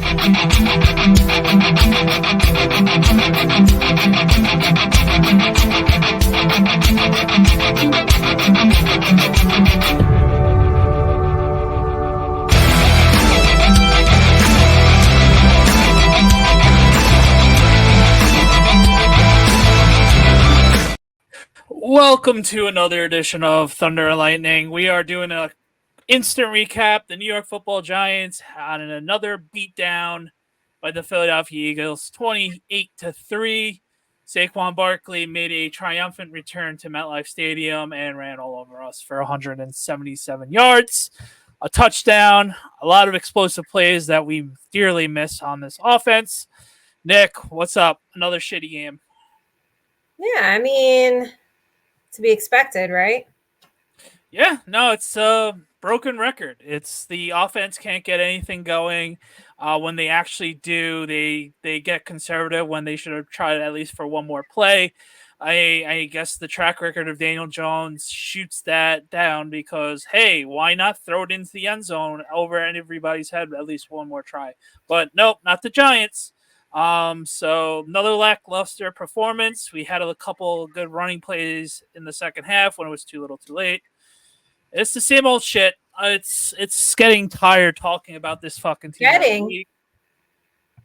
Welcome to another edition of Thunder and Lightning. We are doing an instant recap. The New York Football Giants had another beatdown by the Philadelphia Eagles, 28-3. Saquon Barkley made a triumphant return to Metlife Stadium and ran all over us for 177 yards, a touchdown, a lot of explosive plays that we dearly miss on this offense. Nick, what's up? Another shitty game. Yeah, I mean, to be expected, right? Yeah, no, it's a broken record. It's the offense can't get anything going. When they actually do, they get conservative when they should have tried at least for one more play. I guess the track record of Daniel Jones shoots that down because, hey, why not throw it into the end zone over everybody's head at least one more try? But nope, not the Giants. So another lackluster performance. We had a couple good running plays in the second half when it was too little too late. It's the same old shit. It's getting tired talking about this fucking team. It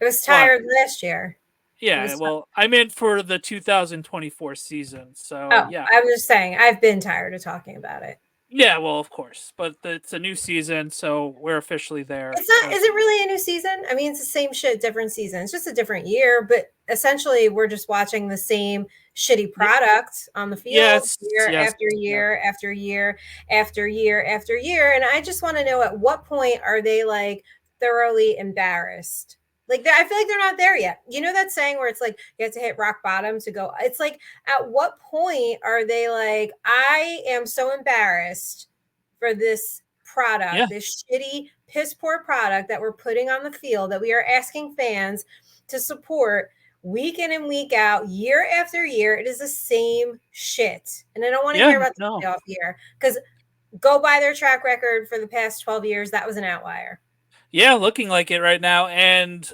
was tired last year. Yeah, well, I meant for the 2024 season. So yeah. I was just saying, I've been tired of talking about it. Yeah, well, of course, but it's a new season, so we're officially there. It's not. Is it really a new season? I mean, it's the same shit, different season. It's just a different year, but essentially, we're just watching the same shitty product on the field year after year after year after year after year. And I just want to know, at what point are they like thoroughly embarrassed? Like, I feel like they're not there yet. You know that saying where it's like you have to hit rock bottom to go. It's like, at what point are they like, I am so embarrassed for this product, this shitty, piss poor product that we're putting on the field, that we are asking fans to support week in and week out, year after year. It is the same shit. And I don't want to hear about the playoff year, because go by their track record for the past 12 years. That was an outlier. Yeah, looking like it right now. And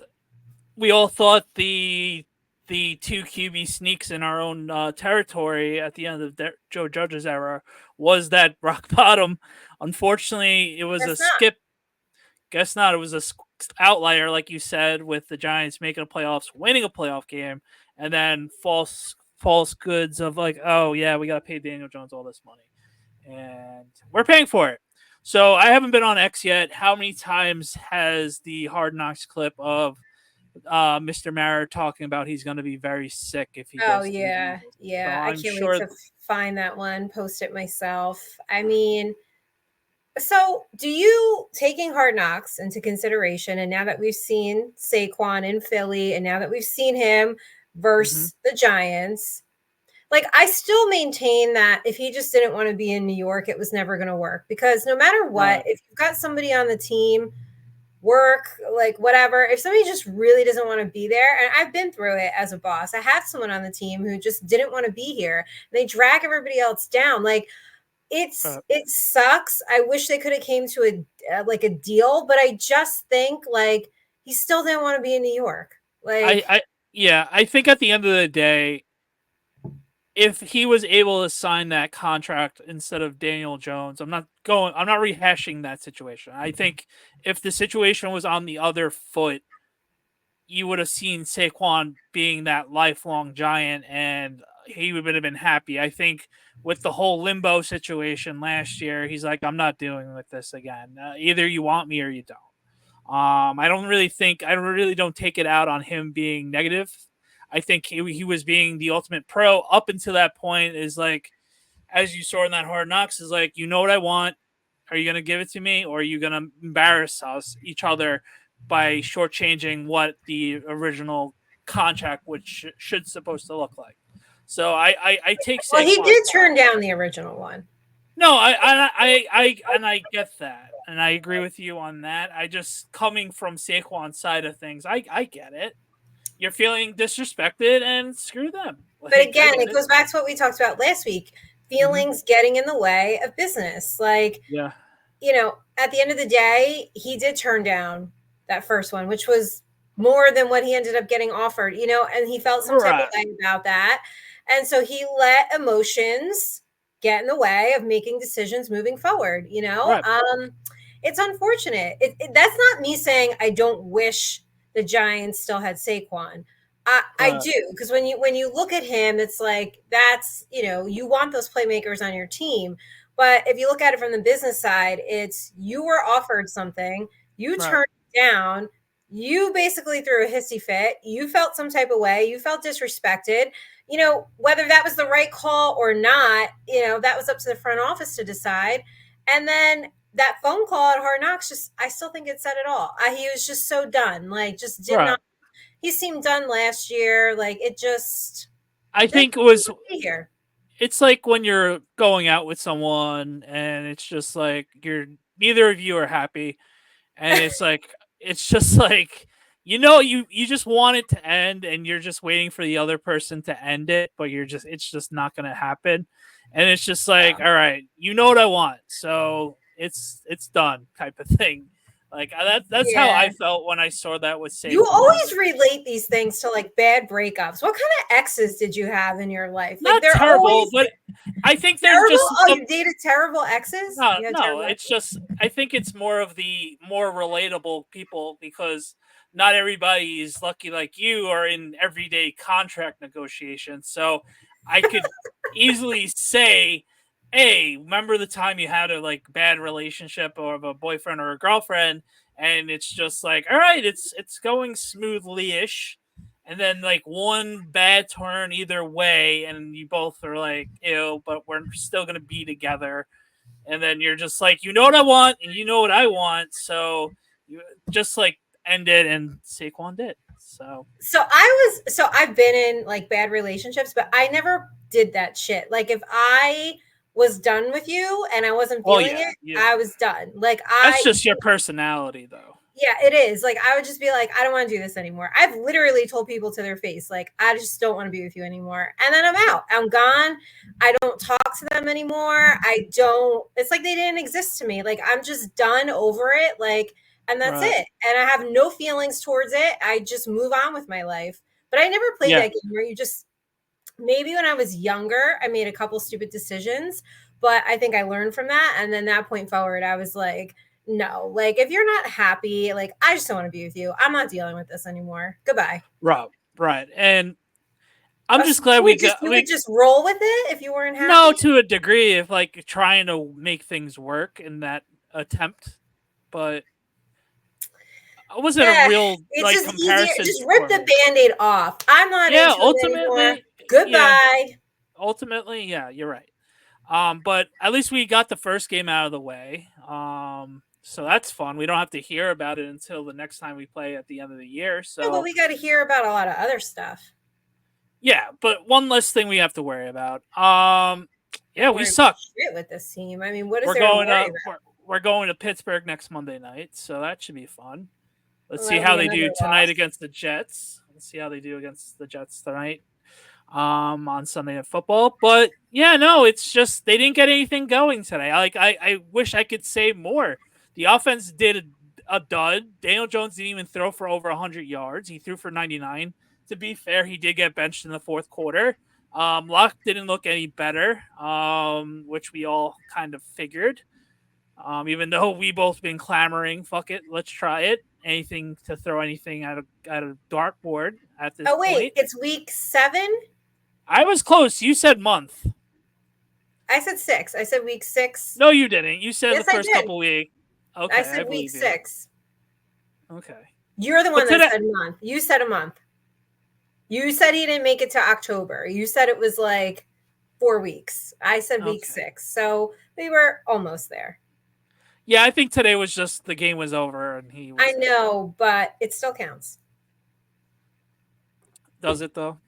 we all thought the two QB sneaks in our own territory at the end of Joe Judge's era was that rock bottom. Unfortunately, it was skip. Guess not. It was a outlier, like you said, with the Giants making a playoffs, winning a playoff game, and then false goods of like, oh yeah, we got to pay Daniel Jones all this money, and we're paying for it. So I haven't been on X yet. How many times has the Hard Knocks clip of Mr. Mara talking about he's going to be very sick if he goes? Oh yeah. So I can't wait to find that one, post it myself. I mean, so do you, taking Hard Knocks into consideration, and now that we've seen Saquon in Philly, and now that we've seen him versus the Giants, like, I still maintain that if he just didn't want to be in New York, it was never going to work. Because no matter what, if you've got somebody on the team, work, like whatever, if somebody just really doesn't want to be there, and I've been through it as a boss. I had someone on the team who just didn't want to be here. They drag everybody else down. Like, it sucks. I wish they could have came to a deal, but I just think, like, he still didn't want to be in New York. Like, I think at the end of the day, if he was able to sign that contract instead of Daniel Jones, I'm not rehashing that situation. I think if the situation was on the other foot, you would have seen Saquon being that lifelong Giant, and he would have been happy. I think with the whole limbo situation last year, he's like, I'm not dealing with this again. Either you want me or you don't. I really don't take it out on him being negative. I think he was being the ultimate pro up until that point. Is like, as you saw in that Hard Knocks, is like, you know what I want. Are you going to give it to me, or are you going to embarrass each other by shortchanging what the original contract should supposed to look like? So I take. Well, he did turn down the original one. No, I get that, and I agree with you on that. I just, coming from Saquon's side of things, I get it. You're feeling disrespected, and screw them. But again, it goes back to what we talked about last week. Feelings getting in the way of business. Like, you know, at the end of the day, he did turn down that first one, which was more than what he ended up getting offered, and he felt some type of way about that. And so he let emotions get in the way of making decisions moving forward, It's unfortunate. That's not me saying I don't wish the Giants still had Saquon. I do, because when you look at him, it's like that's you want those playmakers on your team. But if you look at it from the business side, it's you were offered something, you turned it down, you basically threw a hissy fit, you felt some type of way, you felt disrespected. Whether that was the right call or not, that was up to the front office to decide. And then that phone call at Hard Knocks, I still think it said it all. He was just so done. Like, just did not. He seemed done last year. Like, it just. I think it was. Here. It's like when you're going out with someone and it's just like neither of you are happy, and it's like it's just like you just want it to end and you're just waiting for the other person to end it, but it's just not going to happen, and it's just like, all right, you know what I want, so it's done type of thing. Like that's how I felt when I saw that with Saquon. You always relate these things to like bad breakups. What kind of exes did you have in your life? Like, they're terrible, but I think they're just. You dated terrible exes? No, it's just I think it's more of the more relatable people, because not everybody is lucky like you or in everyday contract negotiations. So I could easily say, hey, remember the time you had a like bad relationship or a boyfriend or a girlfriend, and it's just like, all right, it's going smoothly-ish, and then like one bad turn either way, and you both are like, ew, but we're still gonna be together. And then you're just like, you know what I want, and you know what I want, so you just like end it, and Saquon did. So I've been in like bad relationships, but I never did that shit. Like, if I was done with you and I wasn't feeling it, I was done. Like, that's just your personality, though. Yeah, it is. Like, I would just be like, I don't want to do this anymore. I've literally told people to their face, like, I just don't want to be with you anymore. And then I'm out. I'm gone. I don't talk to them anymore. It's like they didn't exist to me. Like, I'm just done over it. Like, and that's it. And I have no feelings towards it. I just move on with my life. But I never played that game where maybe when I was younger, I made a couple stupid decisions, but I think I learned from that. And then that point forward, I was like, no, like, if you're not happy, like, I just don't want to be with you. I'm not dealing with this anymore. Goodbye. Right. And I'm just glad we could just roll with it if you weren't happy. No, to a degree, if like trying to make things work in that attempt, but it wasn't a real like just comparison. Just rip the Band-Aid off. I'm not into ultimately, it anymore. Goodbye. Ultimately, you're right. But at least we got the first game out of the way. So that's fun. We don't have to hear about it until the next time we play at the end of the year. So but we got to hear about a lot of other stuff. Yeah, but one less thing we have to worry about. We suck with this team. I mean, what is there to worry about? We're going to Pittsburgh next Monday night, so that should be fun. Let's see how they do tonight against the Jets. Let's see how they do against the Jets tonight. On Sunday Night Football. But it's just they didn't get anything going today. I wish I could say more. The offense did a dud. Daniel Jones didn't even throw for over 100 yards. He threw for 99. To be fair, he did get benched in the fourth quarter. Luck didn't look any better, which we all kind of figured. Even though we both been clamoring, fuck it, let's try it. Anything to throw anything at a dartboard at this point. Oh wait, it's week 7? I was close. You said month. I said 6. I said week 6. No, you didn't. You said the first couple weeks. Okay, I said week 6. Okay. You're the one that said month. You said a month. You said he didn't make it to October. You said it was like 4 weeks. I said week 6. So we were almost there. Yeah, I think today was just the game was over and he was. I know, but it still counts. Does it though?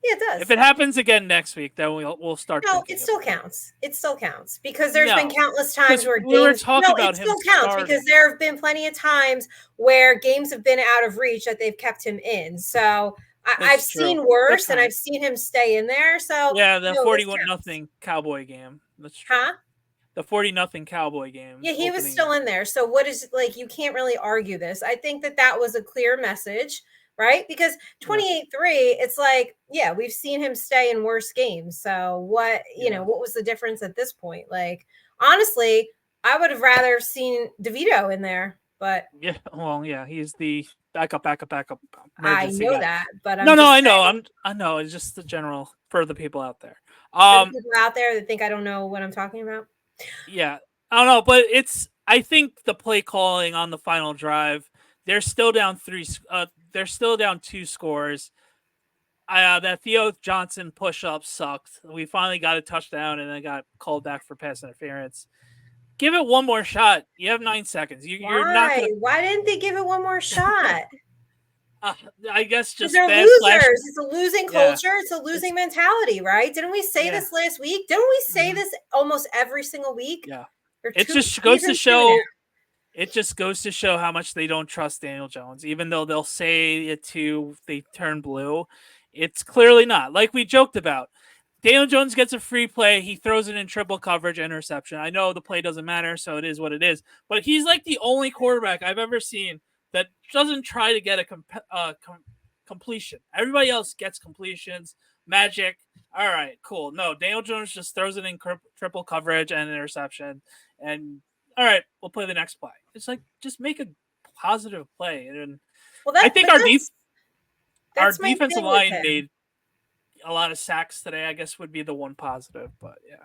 Yeah, it does. If it happens again next week, then we'll start. No, it still counts. It still counts because there's been countless times where games. It still counts because there have been plenty of times where games have been out of reach that they've kept him in. So I've seen worse, and I've seen him stay in there. So the 41-0 Cowboy game. That's true. Huh? the 40-0 Cowboy game. Yeah, he was still in there. So what is like? You can't really argue this. I think that was a clear message, right? Because 28-3, it's like, yeah, we've seen him stay in worse games. So what, what was the difference at this point? Like, honestly, I would have rather seen DeVito in there, but yeah, well, yeah, he's the backup emergency guy. I know that, but I know. I know. It's just the general for the people out there. For the people out there that think I don't know what I'm talking about. Yeah, I don't know, but I think the play calling on the final drive, they're still down they're still down 2 scores. That Theo Johnson push-up sucked. We finally got a touchdown and then got called back for pass interference. Give it one more shot. You have 9 seconds. You're not gonna. Why didn't they give it one more shot? I guess just they're losers. It's a losing culture. It's a losing mentality, right? Didn't we say this last week? Didn't we say this almost every single week? Yeah. It just goes to show. It just goes to show how much they don't trust Daniel Jones, even though they'll say it too. They turn blue. It's clearly not. Like we joked about, Daniel Jones gets a free play. He throws it in triple coverage, interception. I know the play doesn't matter, so it is what it is. But he's like the only quarterback I've ever seen that doesn't try to get a completion. Everybody else gets completions, magic. All right, cool. No, Daniel Jones just throws it in triple coverage and interception. And all right, we'll play the next play. It's like, just make a positive play. And I think our defensive line made a lot of sacks today. I guess would be the one positive, but yeah.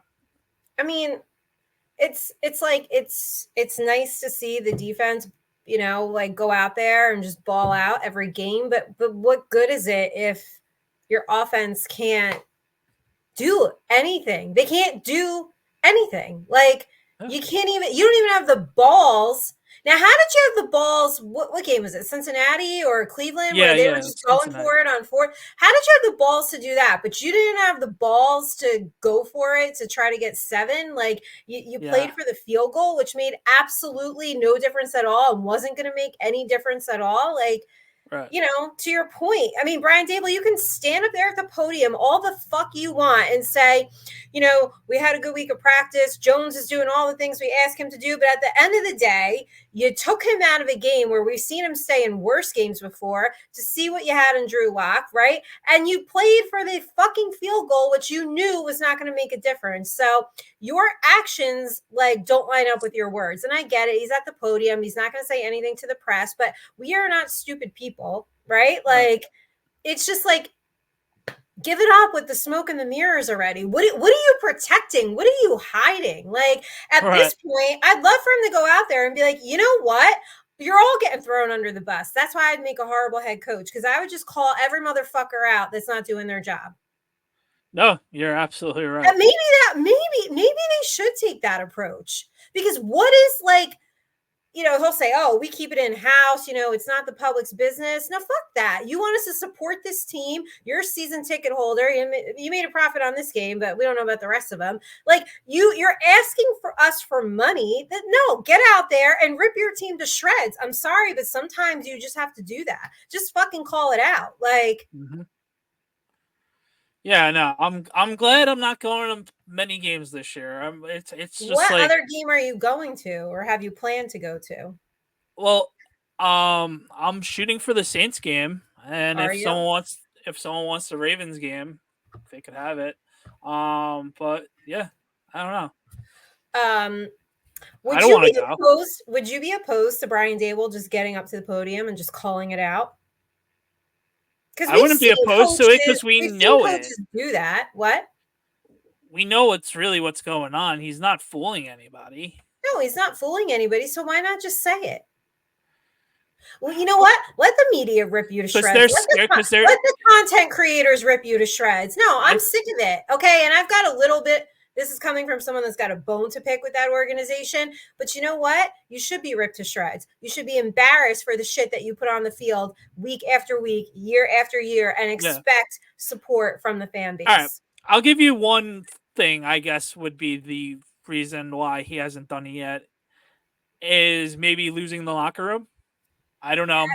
I mean, it's like it's nice to see the defense, like go out there and just ball out every game. But what good is it if your offense can't do anything? They can't do anything. Like you don't even have the balls. Now, how did you have the balls? What game was it? Cincinnati or Cleveland? Yeah, where they were just going for it on fourth. How did you have the balls to do that? But you didn't have the balls to go for it to try to get 7. Like you played for the field goal, which made absolutely no difference at all and wasn't going to make any difference at all. Like, right. To your point, I mean, Brian Daboll, you can stand up there at the podium all the fuck you want and say, we had a good week of practice. Jones is doing all the things we asked him to do. But at the end of the day, you took him out of a game where we've seen him stay in worse games before to see what you had in Drew Lock, right? And you played for the fucking field goal, which you knew was not going to make a difference. So your actions don't line up with your words. And I get it. He's at the podium. He's not going to say anything to the press, but we are not stupid people, right? Like, it's just like, give it up with the smoke and the mirrors already. What are you protecting? What are you hiding? Like, at this point, I'd love for him to go out there and be like, you know what? You're all getting thrown under the bus. That's why I'd make a horrible head coach, because I would just call every motherfucker out that's not doing their job. No, you're absolutely right. And maybe they should take that approach, because what is he'll say, oh, we keep it in-house. It's not the public's business. No, fuck that. You want us to support this team. You're a season ticket holder. You made a profit on this game, but we don't know about the rest of them. Like, you're asking for us for money. That no, get out there and rip your team to shreds. I'm sorry, but sometimes you just have to do that. Just fucking call it out. Like, yeah, no, I'm glad I'm not going to many games this year. It's just what other game are you going to, or have you planned to go to? Well, I'm shooting for the Saints game, and if someone wants the Ravens game, they could have it. But yeah, I don't know. Would you be opposed to Brian Daboll just getting up to the podium and just calling it out? I wouldn't be opposed to it, because we know it. Do that. What? We know what's going on. He's not fooling anybody. No, he's not fooling anybody. So why not just say it? Well, you know what? Let the media rip you to shreds. Let the content creators rip you to shreds. No, I'm sick of it. Okay, and I've got a little bit. This is coming from someone that's got a bone to pick with that organization. But you know what? You should be ripped to shreds. You should be embarrassed for the shit that you put on the field week after week, year after year, and expect support from the fan base. All right. I'll give you one thing, I guess, would be the reason why he hasn't done it yet, is maybe losing the locker room. I don't know.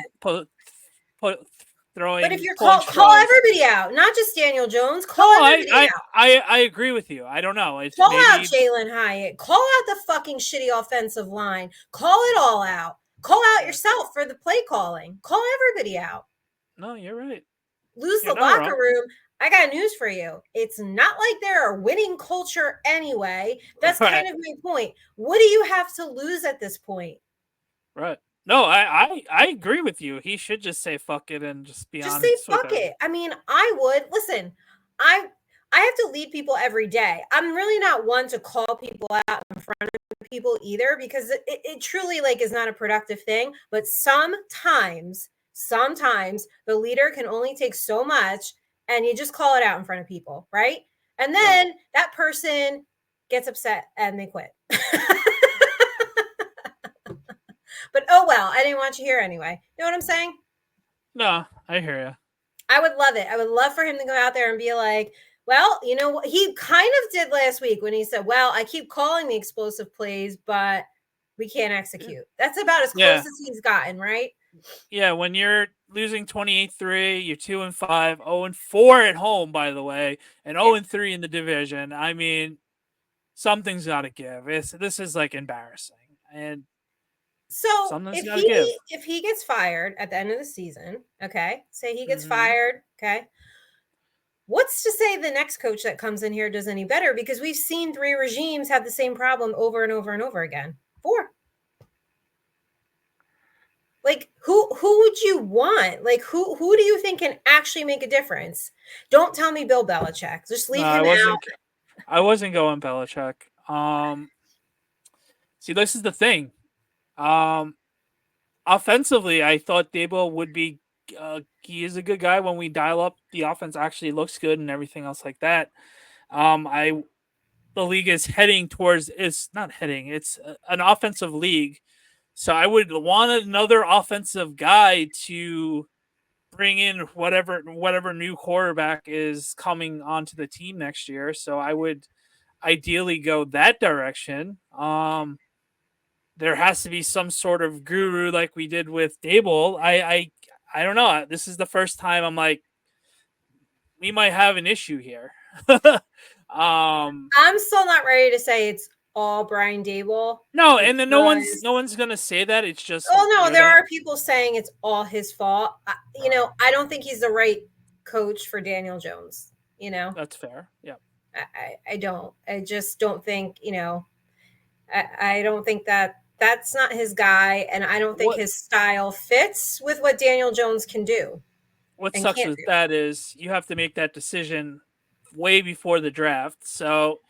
throwing. But if you're call everybody out, not just Daniel Jones. Call everybody out. I agree with you. I don't know. Call out Jalen Hyatt. Call out the fucking shitty offensive line. Call it all out. Call out yourself for the play calling. Call everybody out. No, you're right. Lose the locker room. I got news for you. It's not like they're a winning culture anyway. That's kind of my point. What do you have to lose at this point? Right. No, I agree with you. He should just say fuck it and just be honest. Just say fuck it. I mean, I would. Listen, I have to lead people every day. I'm really not one to call people out in front of people either, because it truly like is not a productive thing. But sometimes the leader can only take so much, and you just call it out in front of people, right? And then that person gets upset and they quit. But oh well, I didn't want you here anyway. You know what I'm saying? No, I hear you. I would love it. I would love for him to go out there and be like, well, you know what he kind of did last week when he said, well, I keep calling the explosive plays, but we can't execute. That's about as close as he's gotten, right? Yeah, when you're losing 28-3, you're 2-5, 0-4 at home, by the way, and 0-3 in the division. I mean, something's got to give. This is like embarrassing. And so if he gets fired at the end of the season, okay, say he gets fired, okay, what's to say the next coach that comes in here does any better? Because we've seen 3 regimes have the same problem over and over and over again. 4. Like who would you want? Like who do you think can actually make a difference? Don't tell me Bill Belichick. Just leave him out. I wasn't going Belichick. See, this is the thing. Offensively, I thought Daboll would be. He is a good guy when we dial up. The offense actually looks good and everything else like that. The league is heading towards. It's not heading. It's an offensive league. So I would want another offensive guy to bring in whatever new quarterback is coming onto the team next year. So I would ideally go that direction. There has to be some sort of guru like we did with Daboll. I don't know. This is the first time I'm like, we might have an issue here. I'm still not ready to say it's all Brian Daboll. No, and then no one's gonna say that. It's just there are people saying it's all his fault. You know, I don't think he's the right coach for Daniel Jones. You know, that's fair. Yeah, I don't. I just don't think. You know, I don't think that's not his guy, and I don't think his style fits with what Daniel Jones can do. What sucks with that is you have to make that decision way before the draft, so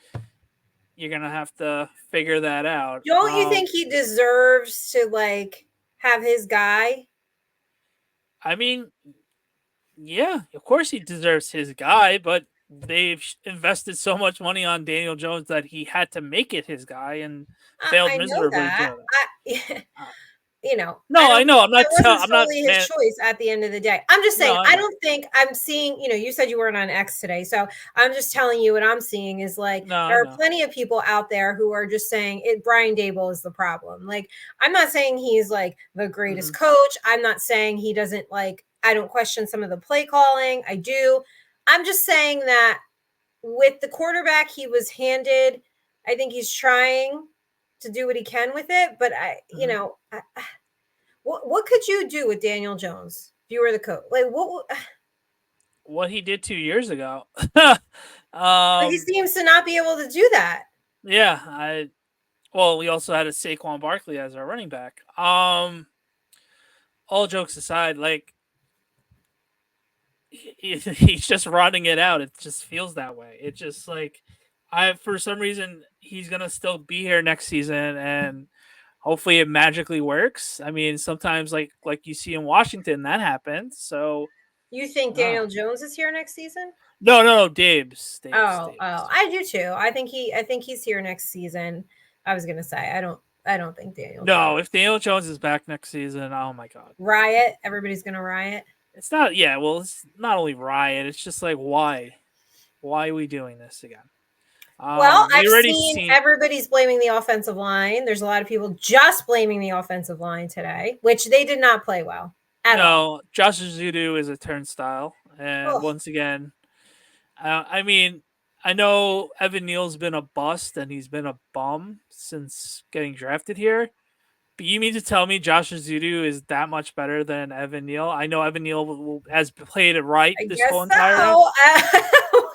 you're gonna have to figure that out. Don't you think he deserves to like have his guy? I mean, yeah, of course he deserves his guy, but they've invested so much money on Daniel Jones that he had to make it his guy and failed miserably. You know, I know. I'm not his choice at the end of the day. I'm just saying. I don't think I'm seeing. You know, you said you weren't on X today, so I'm just telling you what I'm seeing is like there are plenty of people out there who are just saying Brian Daboll is the problem. Like, I'm not saying he's like the greatest coach. I'm not saying he doesn't like. I don't question some of the play calling. I do. I'm just saying that with the quarterback he was handed, I think he's trying to do what he can with it, but you know, what could you do with Daniel Jones if you were the coach? Like what he did 2 years ago. He seems to not be able to do that. Yeah, we also had a Saquon Barkley as our running back. All jokes aside, like he's just rotting it out. It just feels that way. It just like for some reason he's gonna still be here next season, and hopefully it magically works. I mean, sometimes like you see in Washington that happens. So you think Daniel Jones is here next season? No, Dave's. I do too. I think he's here next season. I was gonna say I don't think Daniel. No, if Daniel Jones is back next season, oh my god, riot! Everybody's gonna riot. It's not. Yeah, well, it's not only riot. It's just like why are we doing this again? Well, I've seen everybody's blaming the offensive line. There's a lot of people just blaming the offensive line today, which they did not play well at all. No, Josh Zudu is a turnstile, and Oh, once again, I mean, I know Evan Neal's been a bust and he's been a bum since getting drafted here. But you mean to tell me Josh Zudu is that much better than Evan Neal? I know Evan Neal has played it right I this guess whole entire round. so.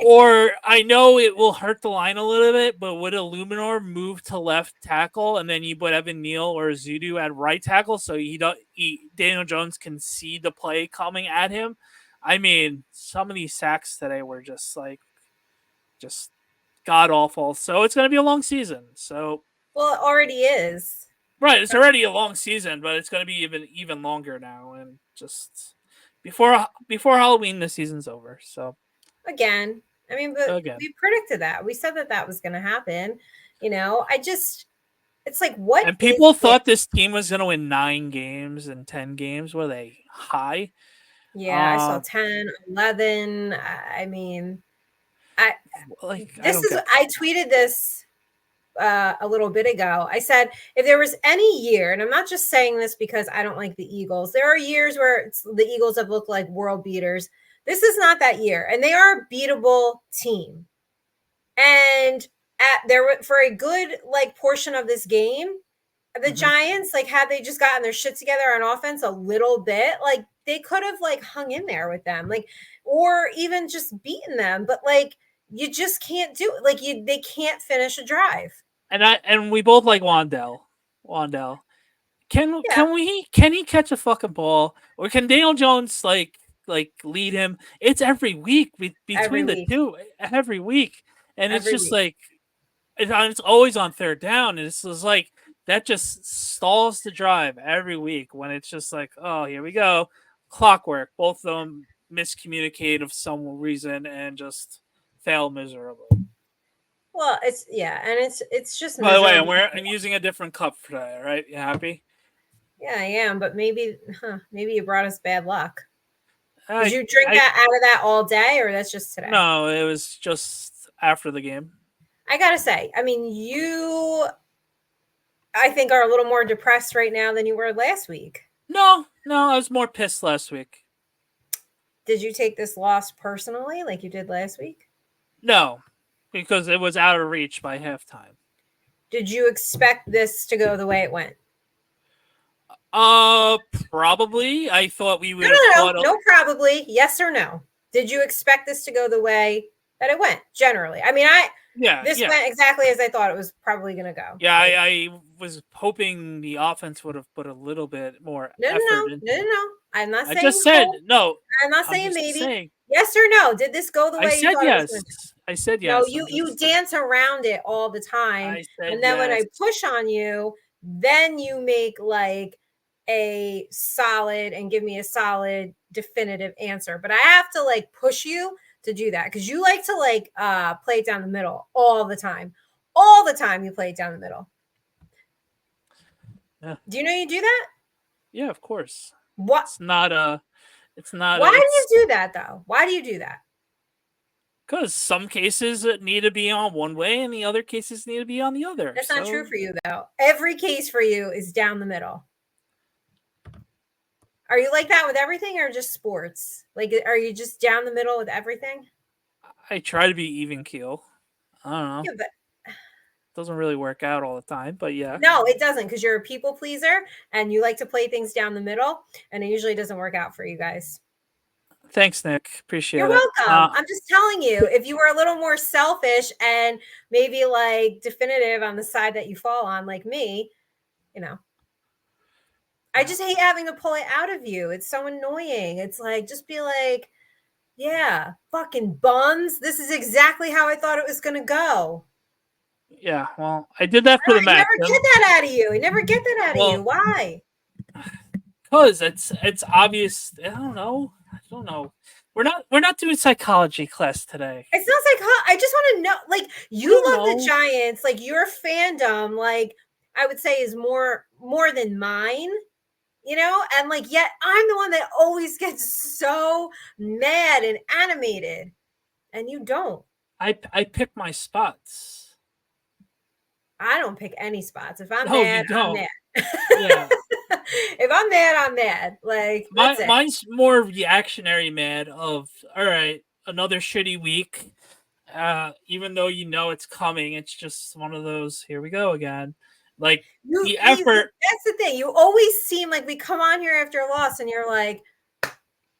Or I know it will hurt the line a little bit, but would Illuminor move to left tackle and then you put Evan Neal or Zudu at right tackle so Daniel Jones can see the play coming at him? I mean, some of these sacks today were just god awful. So it's going to be a long season. So Well, it already is. right, it's already a long season, but it's going to be even longer now, and just before Halloween, the season's over. So again, I mean, but again, we predicted that. We said that was going to happen. It's like, what and is people it? thought this team was going to win 9 games and 10 games. Were they high? Yeah, I saw 10, 11. I mean, I I don't get that. I tweeted this a little bit ago. I said, if there was any year, and I'm not just saying this because I don't like the Eagles, there are years where the Eagles have looked like world beaters. This is not that year, and they are a beatable team. And for a good portion of this game, the Giants, had they just gotten their shit together on offense a little bit, they could have hung in there with them, or even just beaten them. But you just can't do it. They can't finish a drive. And we both like Wandell. Wandell. Can Yeah. can he catch a fucking ball, or can Daniel Jones lead him? It's every week between the two, every week, and it's just it's always on third down, and it's just that just stalls the drive every week when it's just oh, here we go, clockwork. Both of them miscommunicate of some reason and just fail miserably. Well, and it's just. By the way, I'm using a different cup for that. Right? You happy? Yeah, I am, but maybe you brought us bad luck. Did you drink that out of that all day, or that's just today? No, it was just after the game. I gotta say, I mean, I think are a little more depressed right now than you were last week. No, I was more pissed last week. Did you take this loss personally like you did last week? No, because it was out of reach by halftime. Did you expect this to go the way it went? Probably. I thought we would No, probably. Yes or no. Did you expect this to go the way that it went? Generally, I mean, this went exactly as I thought it was probably going to go. Yeah, I was hoping the offense would have put a little bit more effort. No. I'm not saying. I just said no. I'm not saying maybe. Yes or no? Did this go the way you thought it was going to? I said yes. No, you dance around it all the time, and then when I push on you, then you make a solid and give me a solid definitive answer. But I have to push you to do that because you like to play it down the middle all the time. All the time you play it down the middle. Yeah. Do you know you do that? Yeah, of course. What? It's not. Why do you do that though? Why do you do that? Because some cases need to be on one way and the other cases need to be on the other. That's not true for you, though. Every case for you is down the middle. Are you like that with everything or just sports? Are you just down the middle with everything? I try to be even keel. I don't know. Yeah, but it doesn't really work out all the time, but yeah. No, it doesn't because you're a people pleaser and you like to play things down the middle, and it usually doesn't work out for you guys. Thanks, Nick. Appreciate it. You're welcome. I'm just telling you, if you were a little more selfish and maybe definitive on the side that you fall on, like me, I just hate having to pull it out of you. It's so annoying. It's just be yeah, fucking bums. This is exactly how I thought it was going to go. Yeah, well, I did that for the match. I never get that out of you. I never get that out of you. Why? Because it's obvious. I don't know. We're not doing psychology class today. It's not psychology. I just want to know. You love the Giants. Your fandom, I would say, is more than mine. And yet I'm the one that always gets so mad and animated, and you don't. I pick my spots. I don't pick any spots. If I'm mad, I'm mad. Yeah. If If I'm mad. Like, that's it. Mine's more reactionary mad of, all right, another shitty week. Even though you know it's coming, it's just one of those, here we go again. Like, the effort. That's the thing. You always seem like we come on here after a loss and you're like,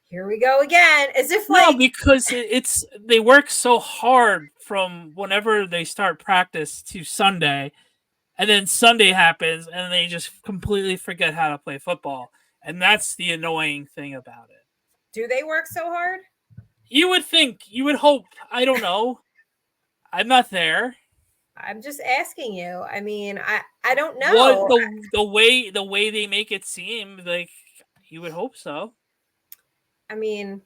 here we go again. As if like. No, because it's they work so hard from whenever they start practice to Sunday, and then Sunday happens and they just completely forget how to play football. And that's the annoying thing about it. Do they work so hard? You would think, you would hope. I don't know. I'm not there. I'm just asking you. I mean, I don't know. What the way they make it seem, like you would hope so. I mean,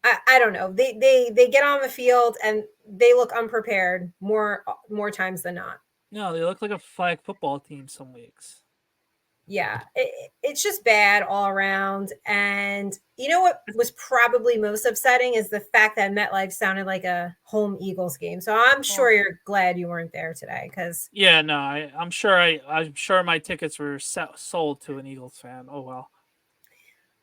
I don't know. They get on the field and they look unprepared more times than not. No, they look like a flag football team some weeks. Yeah, it's just bad all around. And you know what was probably most upsetting is the fact that MetLife sounded like a home Eagles game. So I'm sure you're glad you weren't there today, because I'm sure my tickets were sold to an Eagles fan. Oh well.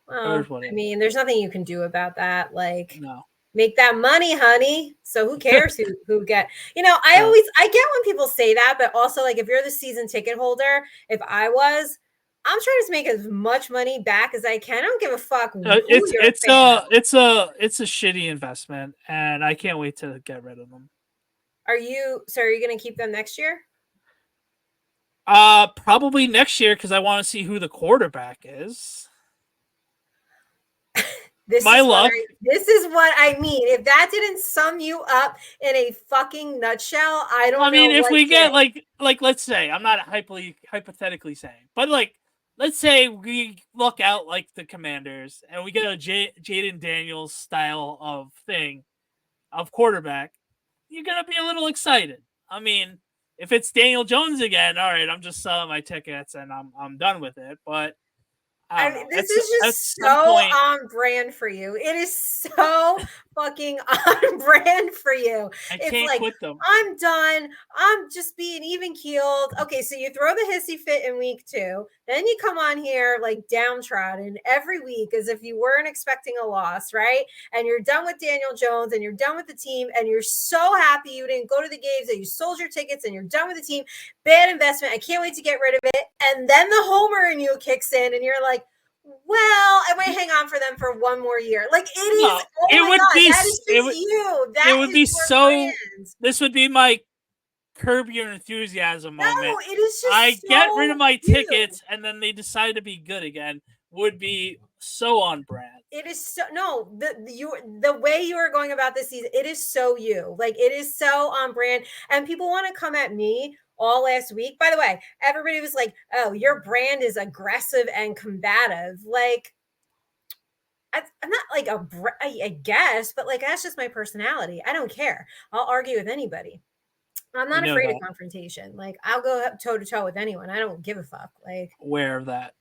Well, I mean, there's nothing you can do about that. Like, no. Make that money, honey. So who cares who get, I get when people say that, but also like if you're the season ticket holder, if I was, I'm trying to make as much money back as I can. I don't give a fuck. It's a shitty investment, and I can't wait to get rid of them. Are you going to keep them next year? Probably next year, because I want to see who the quarterback is. This is what I mean. If that didn't sum you up in a fucking nutshell, I don't know. I mean, if we get like let's say, I'm not hypothetically saying, but like let's say we look out like the Commanders and we get a Jaden Daniels style of thing of quarterback, you're gonna be a little excited. I mean, if it's Daniel Jones again, all right, I'm just selling my tickets and I'm done with it. But this is just so on brand for you. It is so fucking on brand for you. It's can't quit them. I'm done. I'm just being even keeled. Okay, so you throw the hissy fit in week 2. Then you come on here like downtrodden every week as if you weren't expecting a loss, right? And you're done with Daniel Jones and you're done with the team and you're so happy you didn't go to the games, that you sold your tickets and you're done with the team. Bad investment. I can't wait to get rid of it. And then the homer in you kicks in and you're like, well, I might hang on for them for one more year. Like it is. No, it would God, be. That is you. That it would be so. Brand. This would be my Curb Your Enthusiasm moment. No, it is just. I get rid of my tickets and then they decide to be good again. Would be so on brand. It is so the way you are going about this season. It is so you. Like it is so on brand, and people want to come at me. All last week, by the way, everybody was like, oh, your brand is aggressive and combative. Like, I'm not like I guess, but like, that's just my personality. I don't care. I'll argue with anybody. I'm not afraid of confrontation. Like, I'll go toe to toe with anyone. I don't give a fuck. Like, aware of that.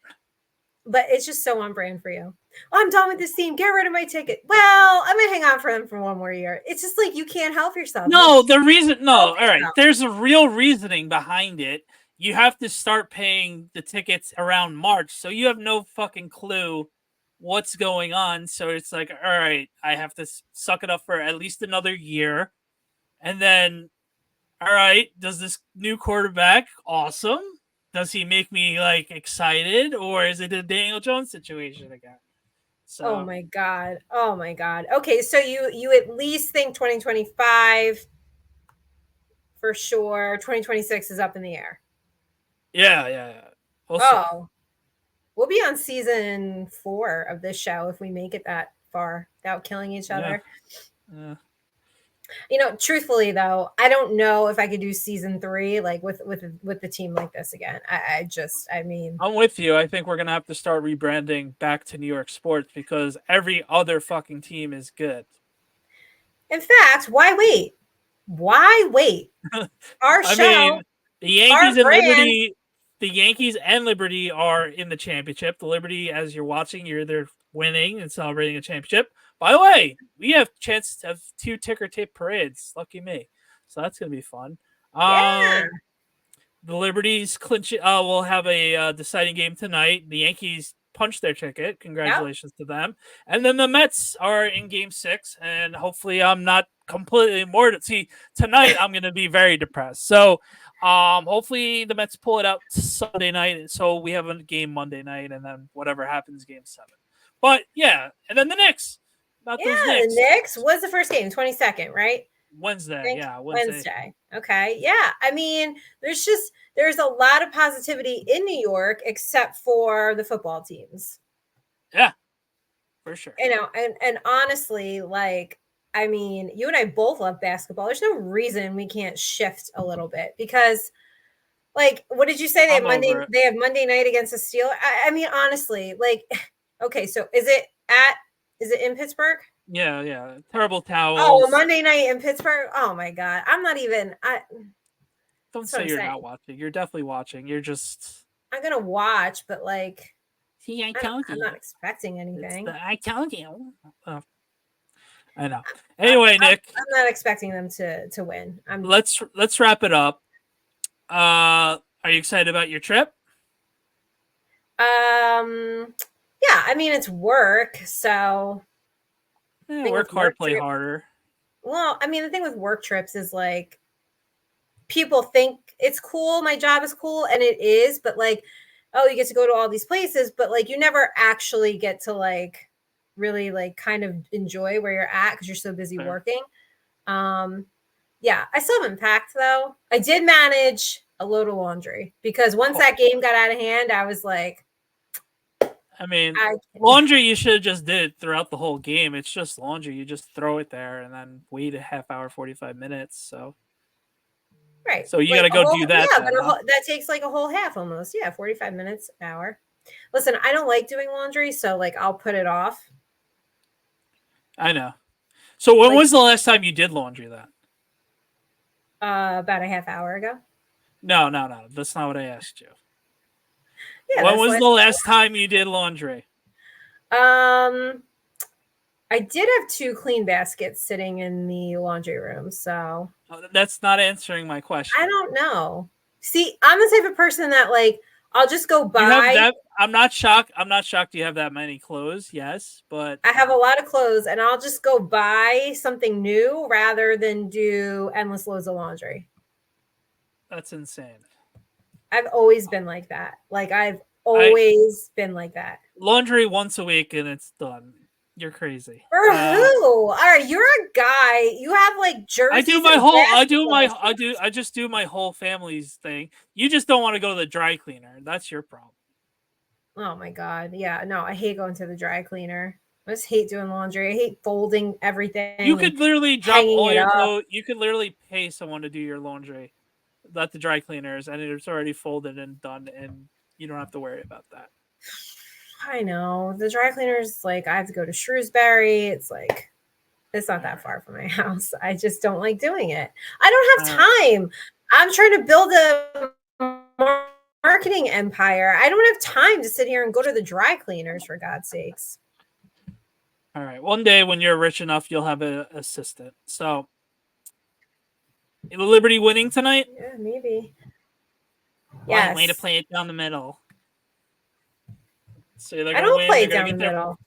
But it's just so on brand for you. Oh, I'm done with this team. Get rid of my ticket. Well, I'm going to hang on for them for one more year. It's just like you can't help yourself. No, all right. There's a real reasoning behind it. You have to start paying the tickets around March, so you have no fucking clue what's going on. So it's like, all right, I have to suck it up for at least another year. And then, all right, does this new quarterback, awesome. Does he make me like excited, or is it a Daniel Jones situation again? So. Oh my god! Okay, so you at least think 2025 for sure. 2026 is up in the air. Yeah. We'll be on season 4 of this show if we make it that far without killing each other. Yeah. Truthfully though, I don't know if I could do season 3 like with the team like this again. I mean, I'm with you. I think we're gonna have to start rebranding back to New York Sports because every other fucking team is good. In fact, why wait? Our show, mean, the Yankees and Liberty. The Yankees and Liberty are in the championship. The Liberty, as you're watching, they're winning and celebrating a championship. By the way, we have a chance to have 2 ticker tape parades. Lucky me. So that's going to be fun. Yeah. The Liberties clinch. We'll have a deciding game tonight. The Yankees punched their ticket. Congratulations to them. And then the Mets are in Game 6, and hopefully I'm not completely more. See, tonight I'm going to be very depressed. So hopefully the Mets pull it out Sunday night, so we have a game Monday night, and then whatever happens, Game 7. But yeah, and then the Knicks. About those Knicks. The Knicks was the first game, 22nd, right? Wednesday, yeah, Wednesday. Okay, yeah. I mean, there's a lot of positivity in New York, except for the football teams. Yeah, for sure. You know, and honestly, like, I mean, you and I both love basketball. There's no reason we can't shift a little bit because, like, what did you say? They have Monday night against the Steelers. I mean, honestly, like, okay, so is it in Pittsburgh? Yeah. Terrible towels. Oh, Monday night in Pittsburgh. Oh my God, I'm not even. Don't say you're not watching. You're definitely watching. You're just. I'm gonna watch, but like. See, I told you. I'm not expecting anything. I told you. Oh. I know. Anyway, Nick, I'm not expecting them to win. Let's wrap it up. Are you excited about your trip? Yeah. I mean, it's work, so. Work hard, play harder. Well, I mean, the thing with work trips is like, people think it's cool. My job is cool, and it is, but like, oh, you get to go to all these places, but like, you never actually get to like really like kind of enjoy where you're at because you're so busy working. Yeah, I still haven't packed though. I did manage a load of laundry because once that game got out of hand, I was like, I mean, laundry you should have just did throughout the whole game. It's just laundry. You just throw it there and then wait a half hour, 45 minutes. So, right. So you got to go do that. Yeah, but that takes like a whole half almost. Yeah, 45 minutes, hour. Listen, I don't like doing laundry, so like I'll put it off. I know. So when was the last time you did laundry then? About a half hour ago. No. That's not what I asked you. Yeah, when was the last time you did laundry? I did have 2 clean baskets sitting in the laundry room, so that's not answering my question. I don't know. See, I'm the type of person that like I'll just go buy. I'm not shocked. I'm not shocked you have that many clothes. Yes, but I have a lot of clothes, and I'll just go buy something new rather than do endless loads of laundry. That's insane. I've always been like that. Like I've always been like that. Laundry once a week and it's done. You're crazy. For who? All right, you're a guy. You have like jerseys. I just do my whole family's thing. You just don't want to go to the dry cleaner. That's your problem. Oh my God. Yeah. No, I hate going to the dry cleaner. I just hate doing laundry. I hate folding everything. You could literally drop all your clothes. You could literally pay someone to do your laundry at the dry cleaners, and it's already folded and done, and you don't have to worry about that. I know. The dry cleaners, like, I have to go to Shrewsbury. It's like, it's not that far from my house. I just don't like doing it. I don't have time. I'm trying to build a marketing empire. I don't have time to sit here and go to the dry cleaners, for God's sakes. All right. One day when you're rich enough, you'll have an assistant. So, Liberty winning tonight? Yeah, maybe. Yes. Way to play it down the middle. So I don't play it down the middle.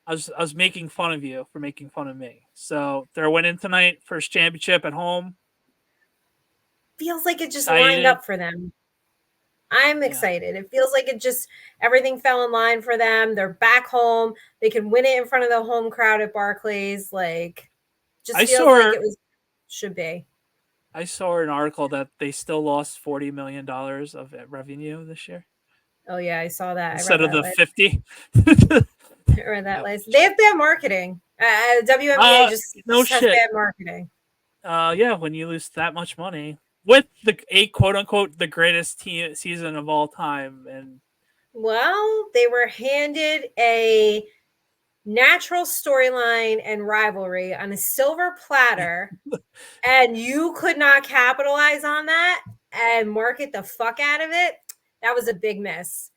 I was making fun of you for making fun of me. So they're winning tonight, first championship at home. Feels like it just lined up for them. I'm excited. It feels like everything fell in line for them. They're back home. They can win it in front of the home crowd at Barclays. Like, feels like it should be. I saw an article that they still lost $40 million of revenue this year. Oh yeah, I saw that. Instead of the 50. I read that list. They have bad marketing. WNBA just has bad marketing. Yeah, when you lose that much money with a quote unquote the greatest season of all time, and they were handed a natural storyline and rivalry on a silver platter, and you could not capitalize on that and market the fuck out of it. That was a big miss.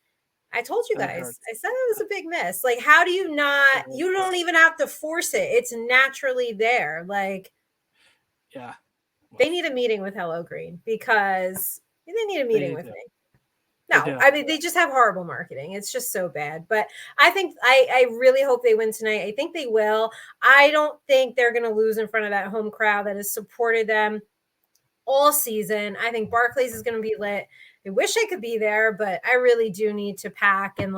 I told you guys. I said it was a big miss. Like, how do you not? You don't even have to force it. It's naturally there. Like, yeah. They need a meeting with Hello Green because they need a meeting with me. No, I mean, they just have horrible marketing. It's just so bad. But I think I really hope they win tonight. I think they will. I don't think they're going to lose in front of that home crowd that has supported them all season. I think Barclays is going to be lit. I wish I could be there, but I really do need to pack and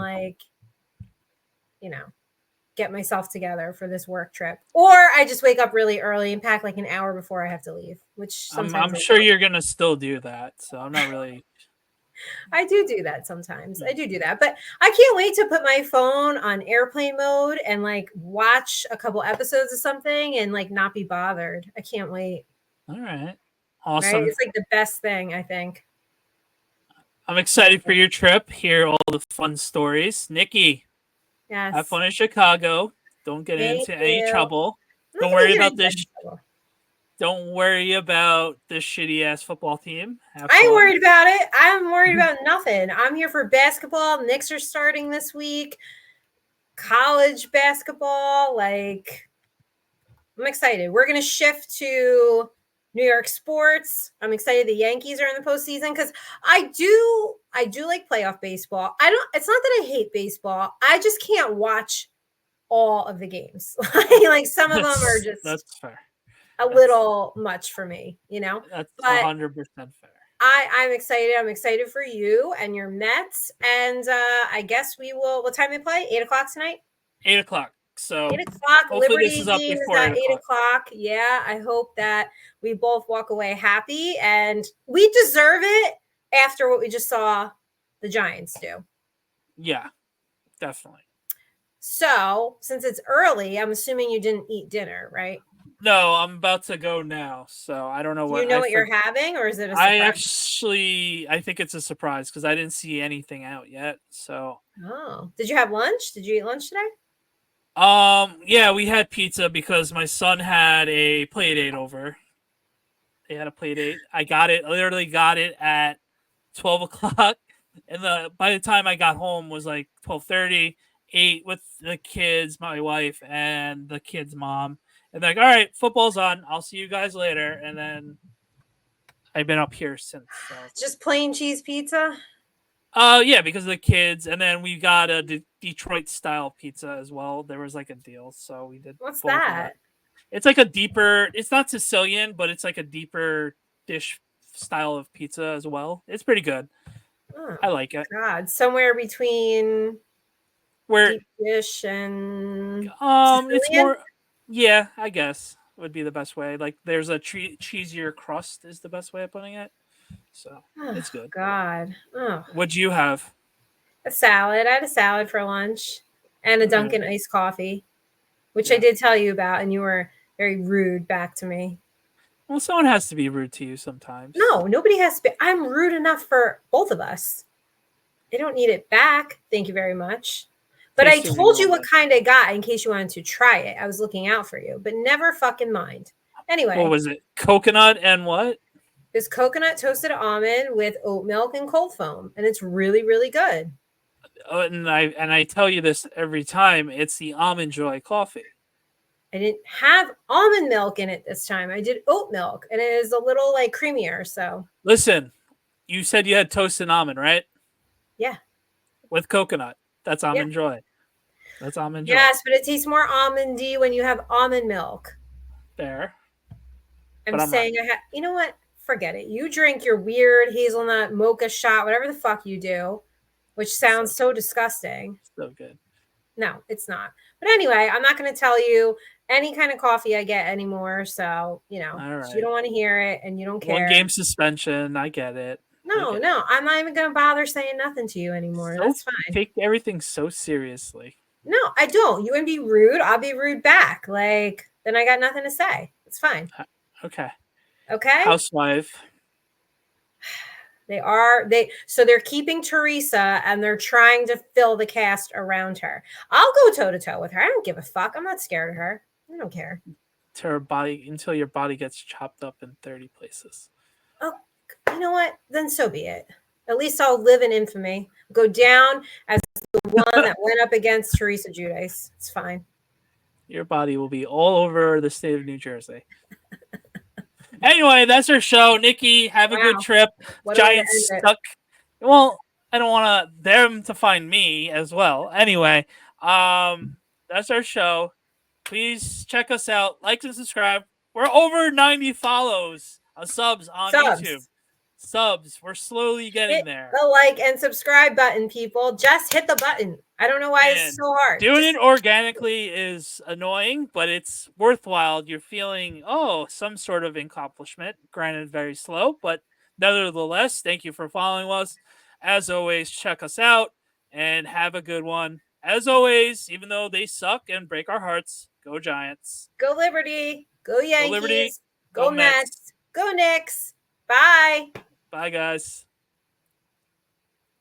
get myself together for this work trip. Or I just wake up really early and pack like an hour before I have to leave, which sometimes I'm sure you're going to still do that. So I'm not really... I do that sometimes. I do that. But I can't wait to put my phone on airplane mode and watch a couple episodes of something and not be bothered. I can't wait. All right. Awesome. Right? It's the best thing, I think. I'm excited for your trip. Hear all the fun stories. Nikki, yes. Have fun in Chicago. Don't get into any trouble. Don't worry about this. Don't worry about this shitty ass football team. I ain't worried about it. I'm worried about nothing. I'm here for basketball. Knicks are starting this week. College basketball. I'm excited. We're going to shift to New York sports. I'm excited the Yankees are in the postseason because I do like playoff baseball. It's not that I hate baseball. I just can't watch all of the games. Some of them are just that's fair. A little much for me, That's 100% fair. I'm excited. I'm excited for you and your Mets. And I guess we will. What time they play? 8:00 tonight. 8:00. So 8:00. Liberty this is up game before is at 8:00. Yeah, I hope that we both walk away happy, and we deserve it after what we just saw the Giants do. Yeah, definitely. So since it's early, I'm assuming you didn't eat dinner, right? No, I'm about to go now, so I don't know what. Do you know what you're having, or is it a surprise? I think it's a surprise because I didn't see anything out yet. So. Oh, did you have lunch? Did you eat lunch today? Yeah, we had pizza because my son had a play date over. They had a play date. I literally got it at 12:00, and by the time I got home was 12:30. Ate with the kids, my wife, and the kids' mom. And all right, football's on. I'll see you guys later. And then I've been up here since. So. Just plain cheese pizza? Yeah, because of the kids. And then we got a Detroit style pizza as well. There was a deal, so we did. What's that? It's a deeper. It's not Sicilian, but it's a deeper dish style of pizza as well. It's pretty good. Oh, I like it. God, somewhere between deep dish and Sicilian? It's more. Yeah, I guess would be the best way. There's a cheesier crust is the best way of putting it. So it's good. God. Oh. What'd you have? A salad. I had a salad for lunch and a Dunkin' iced coffee, which I did tell you about, and you were very rude back to me. Well, someone has to be rude to you sometimes. No, nobody has to be. I'm rude enough for both of us. I don't need it back. Thank you very much. But I told you what kind I got in case you wanted to try it. I was looking out for you, but never fucking mind. Anyway. What was it? Coconut and what? It's coconut toasted almond with oat milk and cold foam. And it's really, really good. And I tell you this every time. It's the Almond Joy coffee. I didn't have almond milk in it this time. I did oat milk. And it is a little creamier. So listen, you said you had toasted almond, right? Yeah. With coconut. That's Almond Joy. That's Almond Joy. Yes, but it tastes more almondy when you have almond milk. There. I'm saying you know what? Forget it. You drink your weird hazelnut mocha shot, whatever the fuck you do, which sounds so disgusting. So good. No, it's not. But anyway, I'm not going to tell you any kind of coffee I get anymore. So, right. You don't want to hear it and you don't care. 1 game suspension. I get it. No, I'm not even going to bother saying nothing to you anymore. That's fine. Take everything so seriously. No, I don't. You want to be rude? I'll be rude back. Then I got nothing to say. It's fine. Okay. Okay. Housewife. So they're keeping Teresa and they're trying to fill the cast around her. I'll go toe to toe with her. I don't give a fuck. I'm not scared of her. I don't care. Until your body gets chopped up in 30 places. Oh, you know what? Then so be it. At least I'll live in infamy. Go down as the one that went up against Teresa Giudice. It's fine. Your body will be all over the state of New Jersey. Anyway, that's our show. Nikki, have a good trip. Giants stuck. Well, I don't want them to find me as well. Anyway, that's our show. Please check us out. Like and subscribe. We're over 90 follows, subs on YouTube. Subs. We're slowly getting there. The like and subscribe button, people. Just hit the button. I don't know why it's so hard. Doing it organically is annoying, but it's worthwhile. You're feeling, some sort of accomplishment. Granted, very slow, but nevertheless, thank you for following us. As always, check us out and have a good one. As always, even though they suck and break our hearts, go Giants. Go Liberty. Go Yankees. Go Liberty. Go Mets. Go Knicks. Bye. Bye, guys.